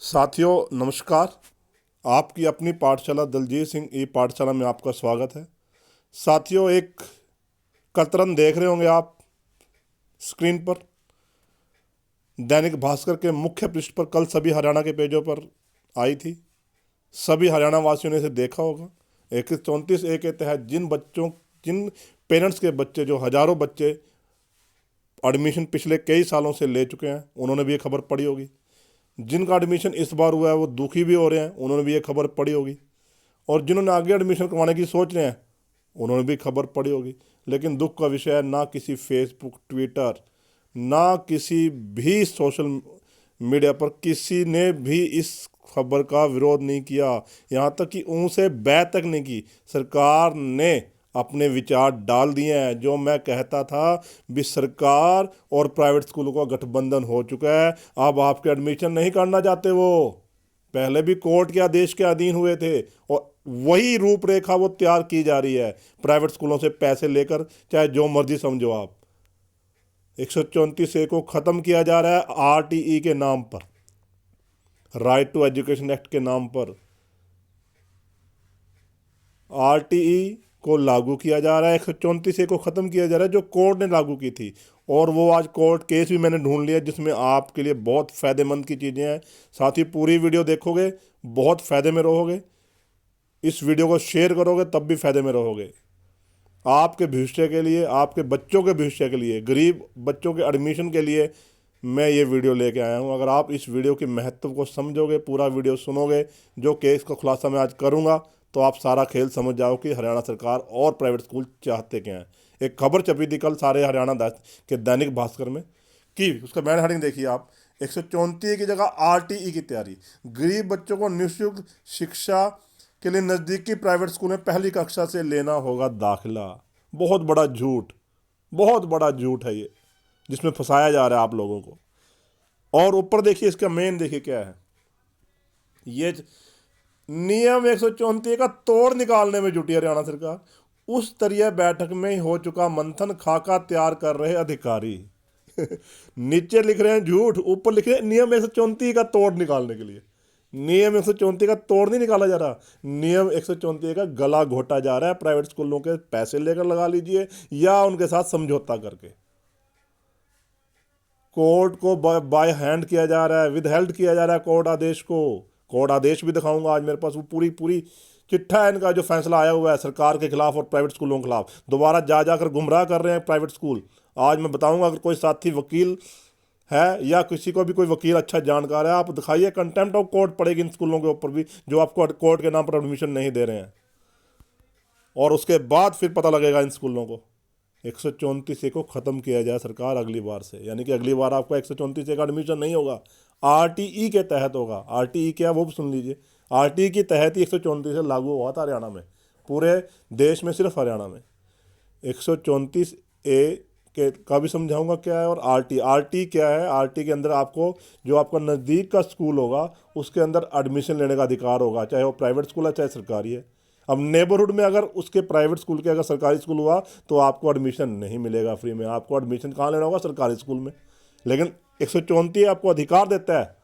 साथियों नमस्कार। आपकी अपनी पाठशाला दलजीत सिंह ई पाठशाला में आपका स्वागत है। साथियों, एक कतरन देख रहे होंगे आप स्क्रीन पर। दैनिक भास्कर के मुख्य पृष्ठ पर कल सभी हरियाणा के पेजों पर आई थी। सभी हरियाणा वासियों ने इसे देखा होगा। 134A के तहत जिन पेरेंट्स के बच्चे, जो हजारों बच्चे एडमिशन पिछले कई सालों से ले चुके हैं, उन्होंने भी ये खबर पढ़ी होगी। जिनका एडमिशन इस बार हुआ है वो दुखी भी हो रहे हैं, उन्होंने भी ये खबर पढ़ी होगी। और जिन्होंने आगे एडमिशन करवाने की सोच रहे हैं, उन्होंने भी खबर पढ़ी होगी। लेकिन दुख का विषय है, ना किसी फेसबुक, ट्विटर, ना किसी भी सोशल मीडिया पर किसी ने भी इस खबर का विरोध नहीं किया। यहाँ तक कि उनसे बै तक नहीं की। सरकार ने अपने विचार डाल दिए हैं। जो मैं कहता था भी सरकार और प्राइवेट स्कूलों का गठबंधन हो चुका है, अब आपके एडमिशन नहीं करना चाहते वो। पहले भी कोर्ट के आदेश के अधीन हुए थे और वही रूपरेखा वो तैयार की जा रही है, प्राइवेट स्कूलों से पैसे लेकर, चाहे जो मर्जी समझो आप। 134A को ख़त्म किया जा रहा है RTE के नाम पर, राइट टू एजुकेशन एक्ट के नाम पर। RTE को लागू किया जा रहा है, 134A को ख़त्म किया जा रहा है, जो कोर्ट ने लागू की थी। और वो आज कोर्ट केस भी मैंने ढूंढ लिया, जिसमें आपके लिए बहुत फ़ायदेमंद की चीज़ें हैं। साथ ही पूरी वीडियो देखोगे, बहुत फ़ायदे में रहोगे। इस वीडियो को शेयर करोगे तब भी फ़ायदे में रहोगे। आपके भविष्य के लिए, आपके बच्चों के भविष्य के लिए, गरीब बच्चों के एडमिशन के लिए मैं ये वीडियो लेके आया हूँ। अगर आप इस वीडियो के महत्व को समझोगे, पूरा वीडियो सुनोगे, जो केस का खुलासा मैं आज करूँगा, तो आप सारा खेल समझ जाओ कि हरियाणा सरकार और प्राइवेट स्कूल चाहते क्या हैं। एक खबर छपी थी कल सारे हरियाणा के दैनिक भास्कर में, कि उसका बैन हेडिंग देखिए आप, 134 की जगह RTE की तैयारी, गरीब बच्चों को निःशुल्क शिक्षा के लिए नज़दीकी प्राइवेट स्कूल में पहली कक्षा से लेना होगा दाखिला। बहुत बड़ा झूठ, बहुत बड़ा झूठ है ये, जिसमें फंसाया जा रहा है आप लोगों को। और ऊपर देखिए, इसका मेन देखिए क्या है। ये नियम 134 का तोड़ निकालने में जुटी हरियाणा सरकार। उस स्तरीय बैठक में ही हो चुका मंथन, खाका तैयार कर रहे अधिकारी। नीचे लिख रहे हैं झूठ, ऊपर लिख रहे हैं नियम 134 का तोड़ निकालने के लिए। नियम 134 का तोड़ नहीं निकाला जा रहा, नियम 134 का गला घोटा जा रहा है। प्राइवेट स्कूलों के पैसे लेकर लगा लीजिए, या उनके साथ समझौता करके। कोर्ट को बाय हैंड किया जा रहा है, विद हेल्ड किया जा रहा है कोर्ट आदेश को। कोर्ट आदेश भी दिखाऊंगा आज, मेरे पास वो पूरी पूरी चिट्ठा है इनका, जो फैसला आया हुआ है सरकार के खिलाफ और प्राइवेट स्कूलों के खिलाफ। दोबारा जा जाकर गुमराह कर रहे हैं प्राइवेट स्कूल। आज मैं बताऊंगा, अगर कोई साथी वकील है या किसी को भी कोई वकील अच्छा जानकार है, आप दिखाइए। कंटेम्प्ट ऑफ कोर्ट पड़ेगी इन स्कूलों के ऊपर भी, जो आपको कोर्ट के नाम पर एडमिशन नहीं दे रहे हैं। और उसके बाद फिर पता लगेगा इन स्कूलों को। 134A को ख़त्म किया जाए सरकार अगली बार से, यानी कि अगली बार आपको 134A का एडमिशन नहीं होगा, RTE के तहत होगा। RTE क्या, वो भी सुन लीजिए। RTE के तहत ही 134 लागू हुआ था हरियाणा में, पूरे देश में सिर्फ हरियाणा में। 134A के का भी समझाऊंगा क्या है। और RT क्या है। RT के अंदर आपको, जो आपका नज़दीक का स्कूल होगा, उसके अंदर एडमिशन लेने का अधिकार होगा, चाहे वो प्राइवेट स्कूल है चाहे सरकारी है। अब नेबरहुड में अगर उसके प्राइवेट स्कूल के अगर सरकारी स्कूल हुआ, तो आपको एडमिशन नहीं मिलेगा फ्री में। आपको एडमिशन कहाँ लेना होगा, सरकारी स्कूल में। लेकिन 134 आपको अधिकार देता है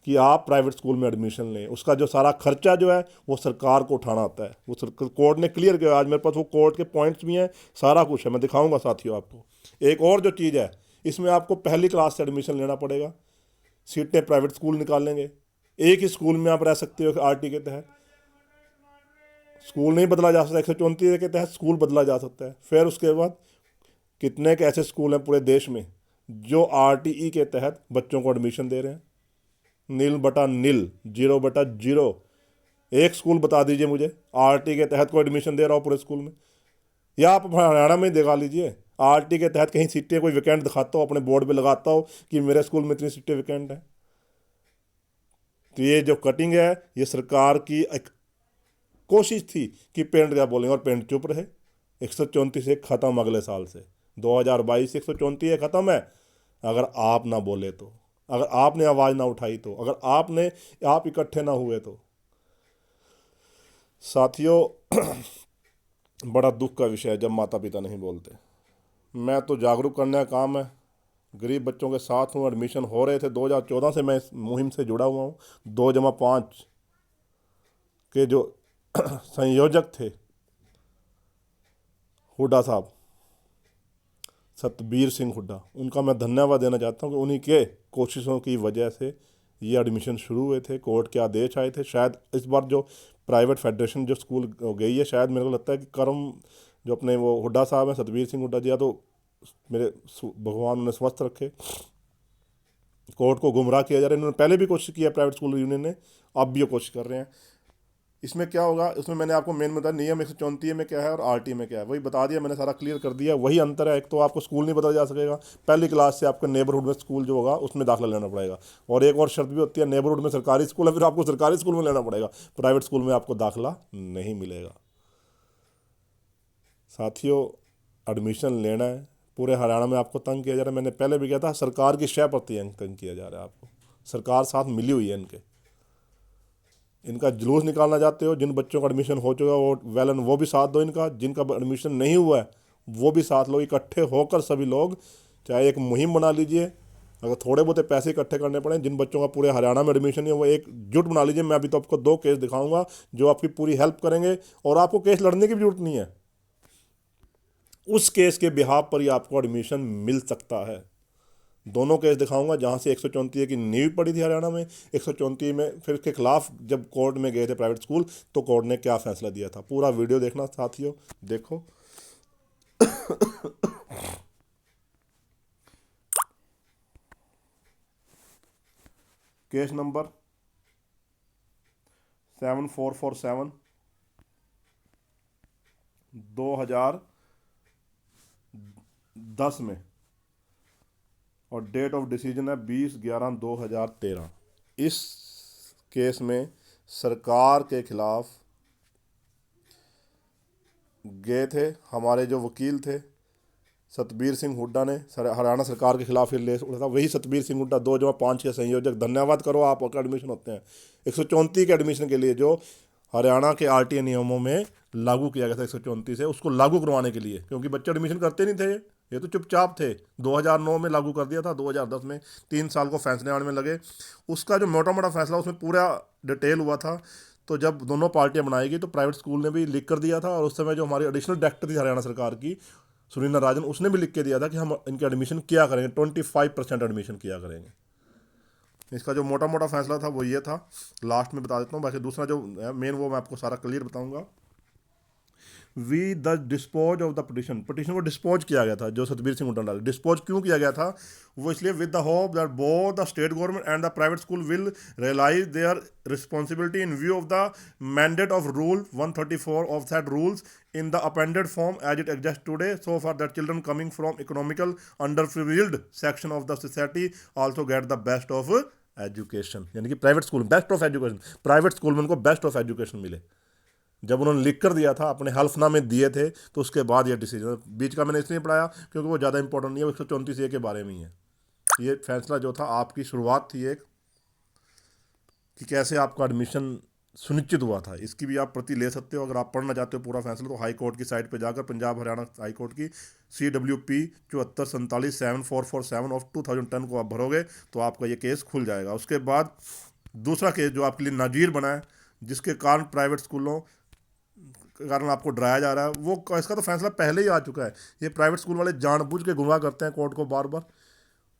कि आप प्राइवेट स्कूल में एडमिशन लें। उसका जो सारा खर्चा जो है वो सरकार को उठाना होता है। वो कोर्ट ने क्लियर किया। आज मेरे पास वो कोर्ट के पॉइंट्स भी हैं, सारा कुछ है, मैं दिखाऊंगा साथियों आपको। एक और जो चीज़ है, इसमें आपको पहली क्लास से एडमिशन लेना पड़ेगा। सीटें प्राइवेट स्कूल निकाल लेंगे, एक ही स्कूल में आप रह सकते हो। RT के तहत स्कूल नहीं बदला जा सकता, 134 के तहत स्कूल बदला जा सकता है। फिर उसके बाद कितने के ऐसे स्कूल हैं पूरे देश में जो RTE के तहत बच्चों को एडमिशन दे रहे हैं। 0/0, 0/0। एक स्कूल बता दीजिए मुझे RT के तहत कोई एडमिशन दे रहा हो पूरे स्कूल में। या आप हरियाणा में दिखा लीजिए, RT के तहत कहीं सीटें कोई वैकेंट दिखाता हो, अपने बोर्ड पे लगाता हो कि मेरे स्कूल में इतनी सीटें वैकेंट हैं। तो ये जो कटिंग है, ये सरकार की एक कोशिश थी कि पेरेंट क्या बोलेंगे, और पेरेंट चुप रहे। 134 ख़त्म अगले साल से, 2022 से 134 ख़त्म है। अगर आप ना बोले तो, अगर आपने आवाज़ ना उठाई तो, अगर आप इकट्ठे ना हुए तो। साथियों, बड़ा दुख का विषय है जब माता पिता नहीं बोलते। मैं तो जागरूक करने का काम है, गरीब बच्चों के साथ हूँ, एडमिशन हो रहे थे 2014 से मैं इस मुहिम से जुड़ा हुआ हूँ। 2+5 के जो संयोजक थे हुड्डा साहब, सतबीर सिंह हुड्डा, उनका मैं धन्यवाद देना चाहता हूँ कि उन्हीं के कोशिशों की वजह से ये एडमिशन शुरू हुए थे। कोर्ट के आदेश आए थे। शायद इस बार जो प्राइवेट फेडरेशन जो स्कूल गई है, शायद मेरे को लगता है कि करम जो अपने वो हुड्डा साहब हैं, सतबीर सिंह हुड्डा जी, या तो मेरे भगवान उन्हें स्वस्थ रखे, कोर्ट को गुमराह किया जा रहा है। इन्होंने पहले भी कोशिश किया प्राइवेट स्कूल यूनियन ने, अब भी ये कोशिश कर रहे हैं। इसमें क्या होगा, इसमें मैंने आपको मेन बताया नियम 134 में क्या है और आरटी में क्या है, वही बता दिया मैंने, सारा क्लियर कर दिया। वही अंतर है, एक तो आपको स्कूल नहीं बदला जा सकेगा, पहली क्लास से आपको नेबरहुड में स्कूल जो होगा उसमें दाखिला लेना पड़ेगा। और एक और शर्त भी होती है, नेबरहुड में सरकारी स्कूल है, फिर आपको सरकारी स्कूल में लेना पड़ेगा, प्राइवेट स्कूल में आपको दाखिला नहीं मिलेगा। साथियों, एडमिशन लेना है, पूरे हरियाणा में आपको तंग किया जा रहा है। मैंने पहले भी कहा था, सरकार की शय प्रति तंग किया जा रहा है आपको। सरकार साथ मिली हुई है इनका जुलूस निकालना चाहते हो। जिन बच्चों का एडमिशन हो चुका है वो वेल एंड वो भी साथ दो इनका, जिनका एडमिशन नहीं हुआ है वो भी साथ लो। इकट्ठे होकर सभी लोग चाहे एक मुहिम बना लीजिए, अगर थोड़े बहुत पैसे इकट्ठे करने पड़े, जिन बच्चों का पूरे हरियाणा में एडमिशन है वो एक जुट बना लीजिए। मैं अभी तो आपको 2 केस दिखाऊंगा जो आपकी पूरी हेल्प करेंगे, और आपको केस लड़ने की भी जरूरत नहीं है, उस केस के बिहाफ पर ही आपको एडमिशन मिल सकता है। दोनों केस दिखाऊंगा जहां से 134 की नींव पड़ी थी हरियाणा में, 134 में फिर के खिलाफ जब कोर्ट में गए थे प्राइवेट स्कूल, तो कोर्ट ने क्या फैसला दिया था। पूरा वीडियो देखना साथियों, देखो। केस नंबर 7447 2010 में, और डेट ऑफ डिसीजन है 20/11/2013। इस केस में सरकार के खिलाफ गए थे हमारे जो वकील थे सतबीर सिंह हुड्डा ने, हरियाणा सरकार के खिलाफ ही लेस उठा था। वही सतबीर सिंह हुड्डा 2+5 के संयोजक, धन्यवाद करो आप, एडमिशन होते हैं 134 के एडमिशन के लिए, जो हरियाणा के आरटीए नियमों में लागू किया गया था 134 से, उसको लागू करवाने के लिए, क्योंकि बच्चे एडमिशन करते नहीं थे, ये तो चुपचाप थे। 2009 में लागू कर दिया था, 2010 में 3 साल को फैसले आने में लगे। उसका जो मोटा मोटा फैसला उसमें पूरा डिटेल हुआ था। तो जब दोनों पार्टियां बनाएगी तो प्राइवेट स्कूल ने भी लिख कर दिया था, और उस समय जो हमारी एडिशनल डायरेक्टर थी हरियाणा सरकार की सुनील राजन, उसने भी लिख के दिया था कि हम इनके एडमिशन किया करेंगे, 25% एडमिशन किया करेंगे। इसका जो मोटा मोटा फैसला था वो ये था, लास्ट में बता देता हूँ। बाकी दूसरा जो मेन वो मैं आपको सारा क्लियर बताऊंगा। We the dispose of the petition, petition को डिस्पोज किया गया था, जो सतबीर सिंह हुड्डा ने। डिस्पोज क्यों किया गया था, वो इसलिए with the hope that both the state government and the private school will realise their responsibility in view of the mandate of rule 134 of that rules in the appended form as it exists today, so far that children coming from economical underprivileged section of the society also get the best of education। यानी कि private school best of education, private school में उनको best of education मिले। जब उन्होंने लिख कर दिया था, अपने हल्फनामे दिए थे, तो उसके बाद ये डिसीजन, बीच का मैंने इसलिए पढ़ाया क्योंकि वो ज़्यादा इंपॉर्टेंट नहीं है, 134 के बारे में ही है। ये फैसला जो था आपकी शुरुआत थी एक, कि कैसे आपका एडमिशन सुनिश्चित हुआ था, इसकी भी आप प्रति ले सकते हो। अगर आप पढ़ना चाहते हो पूरा फैसला, तो हाई कोर्ट की साइट पे जाकर, पंजाब हरियाणा हाई कोर्ट की CWP 7447/7447 ऑफ 2010 को आप भरोगे तो आपका ये केस खुल जाएगा। उसके बाद दूसरा केस जो आपके लिए नाजीर बना है, जिसके कारण प्राइवेट स्कूलों के कारण आपको डराया जा रहा है, वो इसका तो फैसला पहले ही आ चुका है। ये प्राइवेट स्कूल वाले जानबूझ के गुमराह करते हैं कोर्ट को बार बार।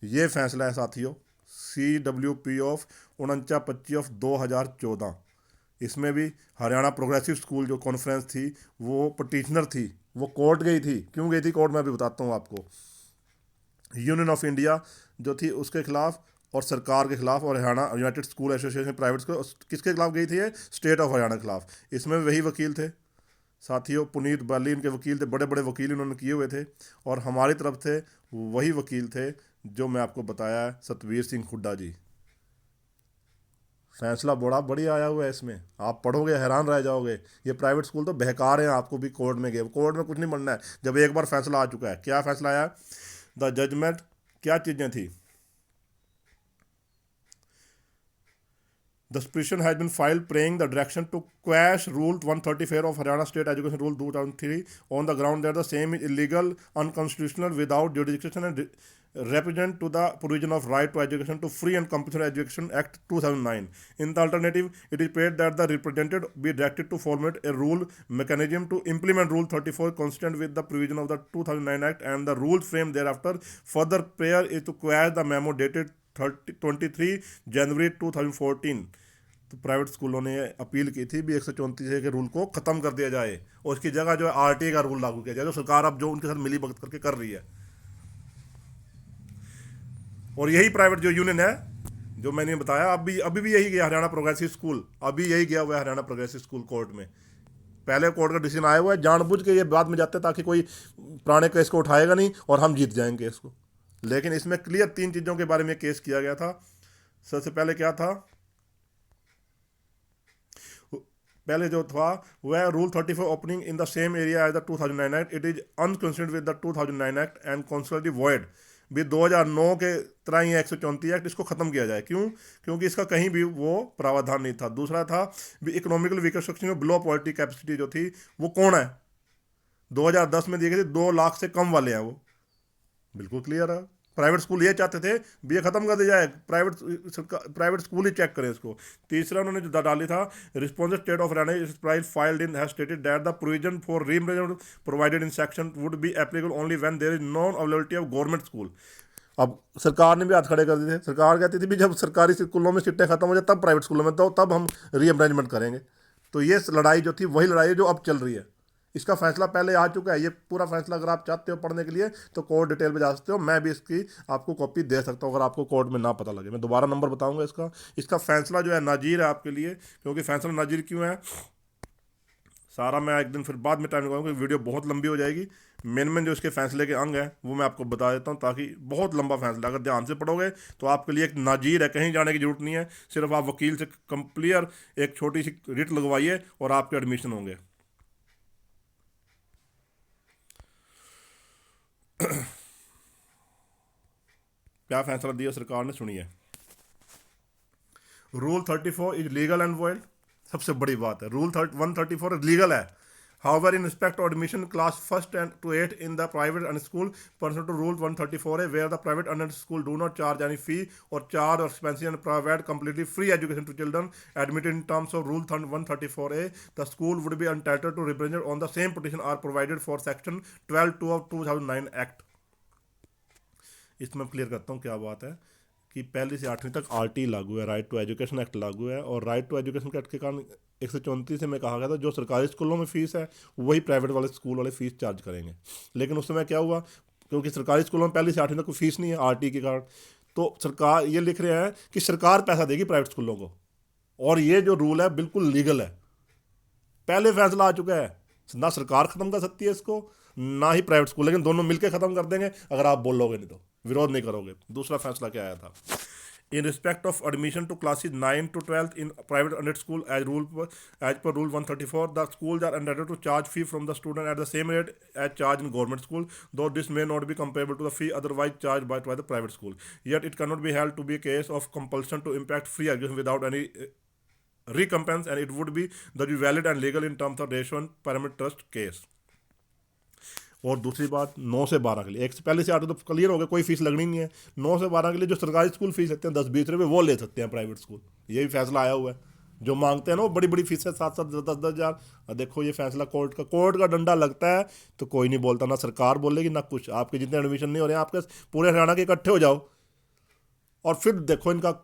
ये फैसला है साथियों, CWP ऑफ 49/25/2014। इसमें भी हरियाणा प्रोग्रेसिव स्कूल जो कॉन्फ्रेंस थी, वो पटिशनर थी, वो कोर्ट गई थी। क्यों गई थी कोर्ट, मैं भी बताता हूँ आपको। यूनियन ऑफ इंडिया जो थी उसके खिलाफ, और सरकार के खिलाफ, और Haryana United school association private school, किसके खिलाफ गई थी, स्टेट ऑफ हरियाणा के खिलाफ। इसमें वही वकील थे साथियों, पुनीत बाली इनके वकील थे, बड़े बड़े वकील इन्होंने किए हुए थे। और हमारी तरफ थे वही वकील थे जो मैं आपको बताया है, सतबीर सिंह हुड्डा जी। फैसला बड़ा बढ़िया आया हुआ है, इसमें आप पढ़ोगे हैरान रह जाओगे। ये प्राइवेट स्कूल तो बहका रहे हैं आपको भी, कोर्ट में गए, कोर्ट में कुछ नहीं बनना है जब एक बार फैसला आ चुका है। क्या फैसला आया, द जजमेंट, क्या चीज़ें थी, the The petition has been filed praying the direction to quash Rule 134 of Haryana State Education Rule 2003 on the ground that the same is illegal, unconstitutional, without jurisdiction and represent to the provision of right to education to Free and Compulsory Education Act 2009. In the alternative, it is prayed that the representative be directed to formulate a rule mechanism to implement Rule 34 consistent with the provision of the 2009 Act and the rules framed thereafter. Further prayer is to quash the memo dated 23 जनवरी 2014। तो private स्कूलों ने appeal की थी भी 134 के rule को ख़त्म कर दिया जाए और उसकी जगह जो है आरटीए का रूल लागू किया जाए, जो सरकार अब जो उनके साथ मिली भगत करके कर रही है। और यही प्राइवेट जो यूनियन है जो मैंने बताया, अभी भी यही गया हरियाणा प्रोग्रेसिव स्कूल, अभी यही गया हुआ है हरियाणा प्रोग्रेसिव स्कूल कोर्ट में। पहले कोर्ट का डिसीजन आया हुआ है, जानबूझ के ये बाद में जाते हैं ताकि कोई पुराने केस को उठाएगा नहीं और हम जीत जाएंगे केस को। लेकिन इसमें क्लियर 3 चीज़ों के बारे में केस किया गया था। सबसे पहले क्या था, पहले जो था वह rule 34 opening in the same area as the 2009 act, it is unconsidered with the 2009 act and constitutionally void. भी 2009 के तरह ही 134 एक्ट इसको ख़त्म किया जाए। क्यों? क्योंकि इसका कहीं भी वो प्रावधान नहीं था। दूसरा था भी इकोनॉमिकल वीकर सेक्शन में बिलो पॉवर्टी कैपेसिटी जो थी वो कौन है, 2010 में दी गई थी 2 लाख से कम वाले हैं, वो बिल्कुल क्लियर है। प्राइवेट स्कूल ये चाहते थे भी ये खत्म कर दिया जाए, प्राइवेट स्कूल ही चेक करें इसको। तीसरा उन्होंने जो डाली था, responsive state of Haryana is price filed in has stated that the provision for reimbursement provided in section would be applicable only when there is non availability of government school. अब सरकार ने भी हाथ खड़े कर दिए थे। सरकार कहती थी भी जब सरकारी स्कूलों में सीटें खत्म हो जाए तब प्राइवेट स्कूलों में, तो तब हम रीअरेंजमेंट करेंगे। तो ये लड़ाई जो थी वही लड़ाई है जो अब चल रही है। इसका फैसला पहले आ चुका है। ये पूरा फैसला अगर आप चाहते हो पढ़ने के लिए तो कोर्ट डिटेल में जा सकते हो, मैं भी इसकी आपको कॉपी दे सकता हूँ अगर आपको कोर्ट में ना पता लगे। मैं दोबारा नंबर बताऊंगा इसका फैसला जो है नाजीर है आपके लिए। क्योंकि फैसला नाजीर क्यों है सारा मैं एक दिन फिर बाद में टाइम लगाऊंगा, वीडियो बहुत लंबी हो जाएगी। मेन जो इसके फैसले के अंग हैं वो मैं आपको बता देता हूँ, ताकि बहुत लंबा फैसला अगर ध्यान से पढ़ोगे तो आपके लिए एक नाजीर है, कहीं जाने की जरूरत नहीं है। सिर्फ आप वकील से क्लियर एक छोटी सी रिट लगवाइए और आपके एडमिशन होंगे। क्या फैसला दिया सरकार ने, सुनिए। Rule 34 is legal and void. सबसे बड़ी बात है, रूल 134 लीगल है। However, in respect to admission class 1st and to 8 in the private and school, pursuant to Rule 134A, where the private and school do not charge any fee or charge or expenses and provide completely free education to children admitted in terms of Rule 134A, the school would be entitled to represent on the same petition are provided for Section 12(2) of 2009 Act। इसमें clear करता हूँ क्या बात है कि पहली से 8वीं तक आरटी लागू है, राइट टू एजुकेशन एक्ट लागू है। और राइट टू एजुकेशन एक्ट के कारण 134 से मैं कहा गया था जो सरकारी स्कूलों में फ़ीस है वही प्राइवेट वाले स्कूल वाले फ़ीस चार्ज करेंगे। लेकिन उस समय क्या हुआ, क्योंकि सरकारी स्कूलों में पहली से 8वीं तक कोई फीस नहीं है आरटी के कारण, तो सरकार ये लिख रहे हैं कि सरकार पैसा देगी प्राइवेट स्कूलों को। और ये जो रूल है बिल्कुल लीगल है, पहले फैसला आ चुका है। ना सरकार ख़त्म कर सकती है इसको, ना ही प्राइवेट स्कूल, लेकिन दोनों मिलकर ख़त्म कर देंगे अगर आप बोलोगे, नहीं तो विरोध नहीं करोगे। दूसरा फैसला क्या आया था, in respect of admission to classes 9 to 12 in private unaided school as per rule 134 the schools are entitled to charge fee from the student at the same rate as charged in government school, though this may not be comparable to the fee otherwise charged by the private school, yet it can not be held to be case of compulsion to impact free education without any recompense and it would be that be valid and legal in terms of ratio and pyramid trust case। और दूसरी बात 9 से 12 के लिए, एक से पहले से 8 तो क्लियर हो गया, कोई फीस लगनी नहीं है। 9 से 12 के लिए जो सरकारी स्कूल फीस लेते हैं 10-20 रुपये वो ले सकते हैं प्राइवेट स्कूल। ये भी फैसला आया हुआ है। जो मांगते हैं ना वो बड़ी बड़ी फीस है 7-7 10-10 हज़ार। देखो ये फैसला कोर्ट का डंडा लगता है तो कोई नहीं बोलता, ना सरकार बोलेगी ना कुछ। आपके जितने एडमिशन नहीं हो रहे हैं आपके पूरे हरियाणा के इकट्ठे हो जाओ और फिर देखो इनका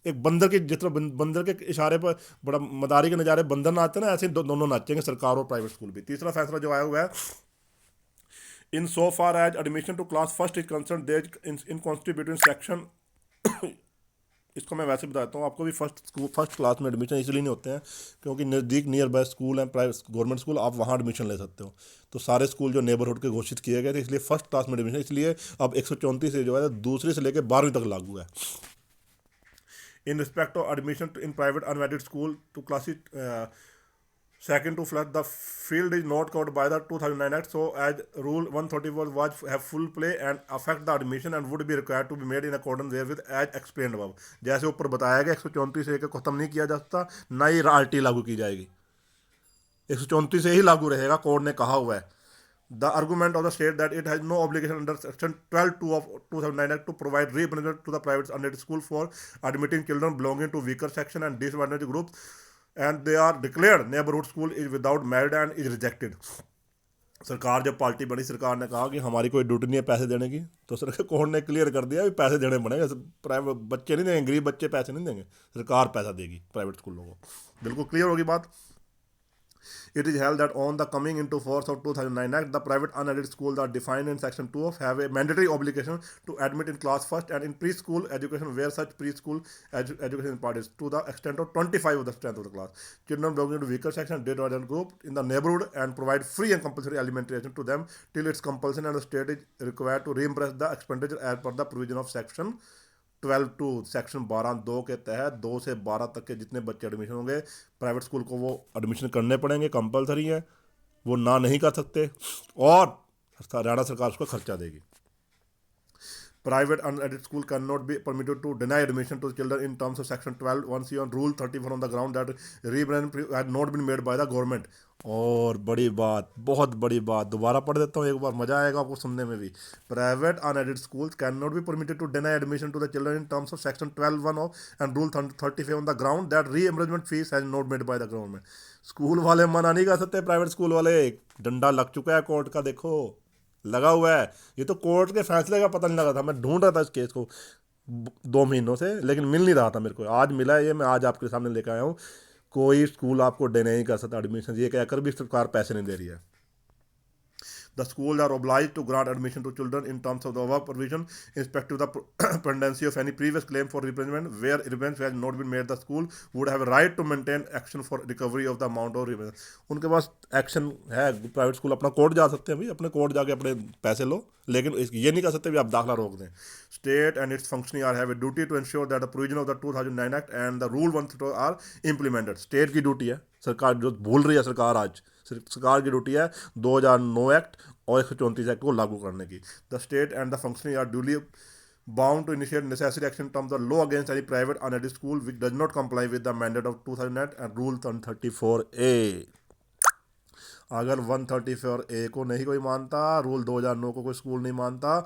एक बंदर के जितना बंदर के इशारे पर बड़ा मदारी के नज़ारे बंदर नाचते हैं ना, ऐसे दोनों नाचेंगे सरकार और प्राइवेट स्कूल भी। तीसरा फैसला जो आया हुआ है, in so far as admission to class 1st is concern these in constitute between section इसको मैं वैसे बताता हूँ आपको भी, फर्स्ट क्लास में एडमिशन इसलिए नहीं होते हैं क्योंकि नज़दीक नियर बाय स्कूल हैं प्राइवेट गवर्नमेंट स्कूल, आप वहाँ एडमिशन ले सकते हो। तो सारे स्कूल जो नेबरहुड के घोषित किए गए थे इसलिए फर्स्ट क्लास में एडमिशन, इसलिए अब 134 से जो है दूसरी से लेकर 12वीं तक लागू है। In respect of admission in private unwedded school to classes Second, to flood the field is not covered by the 2009 Act, so as Rule 134 was have full play and affect the admission and would be required to be made in accordance therewith as explained above. जैसे ऊपर बताया गया 134 ए को खत्म नहीं किया जा सकता, ना ही RT लागू की जाएगी, 134 से ही लागू रहेगा, कोर्ट ने कहा हुआ है. The argument of the state that it has no obligation under section 12(2) of 2009 Act to provide reimbursement to the private unaided school for admitting children belonging to weaker section and disadvantaged groups, and they are declared neighborhood school is without merit and is rejected. सरकार जब party बनी, सरकार ने कहा कि हमारी कोई duty नहीं है पैसे देने की, तो सरकार कोर्ट ने क्लियर कर दिया कि पैसे देने पड़ेंगे, प्राइवेट बच्चे नहीं देंगे, गरीब बच्चे पैसे नहीं देंगे, सरकार पैसा देगी प्राइवेट स्कूलों को. बिल्कुल क्लियर होगी बात. It is held that on the coming into force of 2009 Act, the private unaided schools are defined in Section 2 of have a mandatory obligation to admit in class first and in preschool education where such preschool education is imparted to the extent of 25 of the strength of the class. Children belonging to weaker section, disadvantaged group in the neighborhood and provide free and compulsory alimentation to them till its compulsion, and the state is required to reimburse the expenditure as per the provision of Section 12(2). Section 12(2) के तहत 2 से 12 तक के जितने बच्चे admission होंगे private school को वो एडमिशन करने पड़ेंगे, कंपलसरी है, वो ना नहीं कर सकते, और हरियाणा सरकार उसका खर्चा देगी. Private unaided school cannot be permitted to deny admission to children in terms of Section 12(1)(c) on Rule 34 on the ground that reimbursement had not been made by the government. और बड़ी बात, बहुत बड़ी बात, दोबारा पढ़ देता हूँ एक बार, मजा आएगा आपको सुनने में भी. Private unaided schools can not be permitted to deny admission to the children in terms of section 12(1) of and rule 35 on the ground that reimbursement fees has not made by the government. School वाले मना नहीं कर सकते, private school वाले. डंडा लग चुका है कोर्ट का, देखो लगा हुआ है. ये तो कोर्ट के फैसले का पता नहीं लगा था, मैं ढूंढ रहा था इस केस को 2 महीनों से, लेकिन मिल नहीं रहा था मेरे को. आज मिला है ये, मैं आज आपके सामने लेकर आया हूँ. कोई स्कूल आपको डिनाई नहीं कर सकता एडमिशन, ये कहकर भी सरकार पैसे नहीं दे रही है. The schools are obliged to grant admission to children in terms of the above provision, irrespective of the pendency of any previous claim for reimbursement. Where reimbursement has not been made, the school would have a right to maintain action for recovery of the amount of reimbursement. उनके पास action है, private school अपना court जा सकते हैं भाई, अपने court जाके अपने पैसे लो, लेकिन ये नहीं कर सकते भी आप दाखिला रोक दें. State and its functionaries are have a duty to ensure that the provision of the 2009 Act and the Rule 132 are implemented. State की ड्यूटी है, सरकार जो भूल रही है, सरकार की ड्यूटी है 2009 एक्ट और 134 एक्ट को लागू करने की. The state and the functionary are duly bound to initiate necessary action in terms of law against any private unaided school which does not comply with the mandate of 2008 and rule 134A. अगर 134A को नहीं कोई मानता, rule 2009 को कोई school नहीं मानता,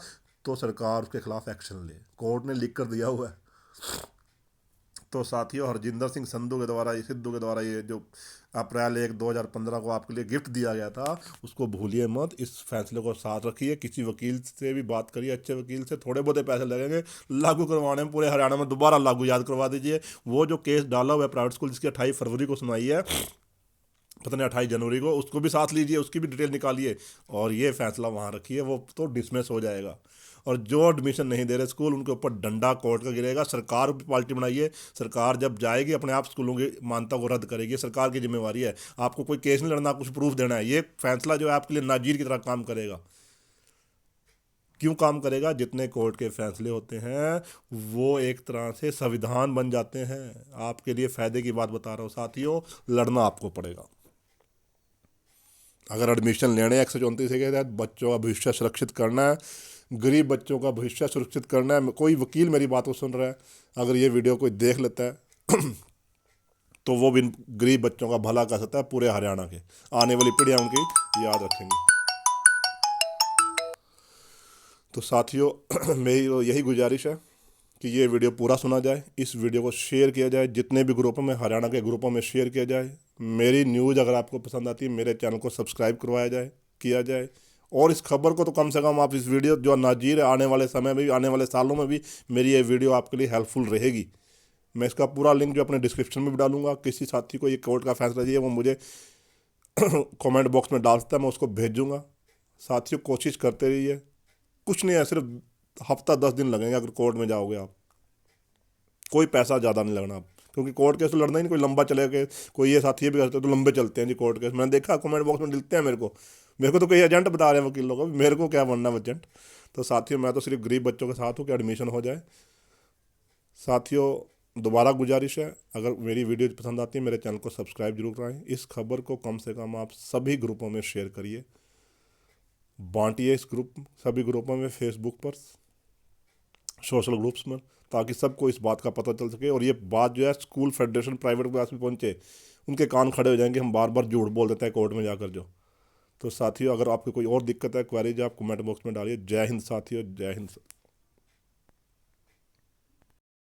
तो सरकार उसके खिलाफ एक्शन ले. कोर्ट ने लिख कर दिया हुआ है. तो साथियों, हरजिंदर सिंह सिद्धू के द्वारा ये जो अप्रैल 1, 2015 को आपके लिए गिफ्ट दिया गया था, उसको भूलिए मत. इस फैसले को साथ रखिए, किसी वकील से भी बात करिए, अच्छे वकील से. थोड़े बहुत पैसे लगेंगे लागू करवाने में, पूरे हरियाणा में दोबारा लागू याद करवा दीजिए. वो जो केस डाला हुआ है प्राइवेट स्कूल, जिसकी 28 फरवरी को सुनवाई है, पता नहीं 28 जनवरी को, उसको भी साथ लीजिए, उसकी भी डिटेल निकालिए और ये फैसला वहाँ रखिए. वो तो डिसमिस हो जाएगा. और जो एडमिशन नहीं दे रहे स्कूल, उनके ऊपर डंडा कोर्ट का गिरेगा. सरकार भी पार्टी बनाइए, सरकार जब जाएगी अपने आप स्कूलों की मान्यता को रद्द करेगी. सरकार की जिम्मेवारी है, आपको कोई केस नहीं लड़ना, कुछ प्रूफ देना है. ये फैसला जो है आपके लिए नाजीर की तरह काम करेगा. क्यों काम करेगा? जितने कोर्ट के फैसले होते हैं वो एक तरह से संविधान बन जाते हैं. आपके लिए फ़ायदे की बात बता रहा हूँ साथियों, लड़ना आपको पड़ेगा. अगर एडमिशन लेने 134 के तहत बच्चों का भविष्य सुरक्षित करना है, गरीब बच्चों का भविष्य सुरक्षित करना है. कोई वकील मेरी बात को सुन रहा है, अगर ये वीडियो कोई देख लेता है तो वो भी गरीब बच्चों का भला कर सकता है. पूरे हरियाणा के आने वाली पीढ़ियाँ उनकी याद रखेंगी. तो साथियों, मेरी यही गुजारिश है कि ये वीडियो पूरा सुना जाए, इस वीडियो को शेयर किया जाए, जितने भी ग्रुपों में, हरियाणा के ग्रुपों में शेयर किया जाए. मेरी न्यूज़ अगर आपको पसंद आती है, मेरे चैनल को सब्सक्राइब किया जाए. और इस खबर को तो कम से कम आप, इस वीडियो जो नाजीर है, आने वाले समय में भी, आने वाले सालों में भी मेरी ये वीडियो आपके लिए हेल्पफुल रहेगी. मैं इसका पूरा लिंक जो अपने डिस्क्रिप्शन में भी डालूंगा. किसी साथी को ये कोर्ट का फैसला चाहिए, वो मुझे कमेंट बॉक्स में डाल सकता है, मैं उसको भेजूँगा. साथियों, कोशिश करते रहिए. कुछ नहीं है, सिर्फ हफ्ता 10 दिन लगेंगे अगर कोर्ट में जाओगे आप. कोई पैसा ज़्यादा नहीं लगना आप, क्योंकि कोर्ट केस तो लड़ना ही नहीं कोई लंबा चलेगा. कोई ये साथी भी करते तो लंबे चलते हैं जी कोर्ट केस. मैंने देखा कमेंट बॉक्स में मिलते हैं मेरे को तो कई एजेंट बता रहे हैं वकीलों को, मेरे को क्या बनना एजेंट. तो साथियों, मैं तो सिर्फ गरीब बच्चों के साथ हूँ कि एडमिशन हो जाए. साथियों, दोबारा गुजारिश है, अगर मेरी वीडियो पसंद आती है मेरे चैनल को सब्सक्राइब जरूर कराएं। इस खबर को कम से कम आप सभी ग्रुपों में शेयर करिए, बांटिए इस ग्रुप सभी ग्रुपों में, फेसबुक पर, सोशल ग्रुप्स में, ताकि सबको इस बात का पता चल सके और ये बात जो है स्कूल फेडरेशन प्राइवेट क्लास में पहुंचे, उनके कान खड़े हो जाएंगे, हम बार बार झूठ बोल देते हैं कोर्ट में जाकर जो। तो साथियों, अगर आपको कोई और दिक्कत है, क्वेरीज, आप कमेंट बॉक्स में डालिए। जय हिंद साथियों, जय हिंद।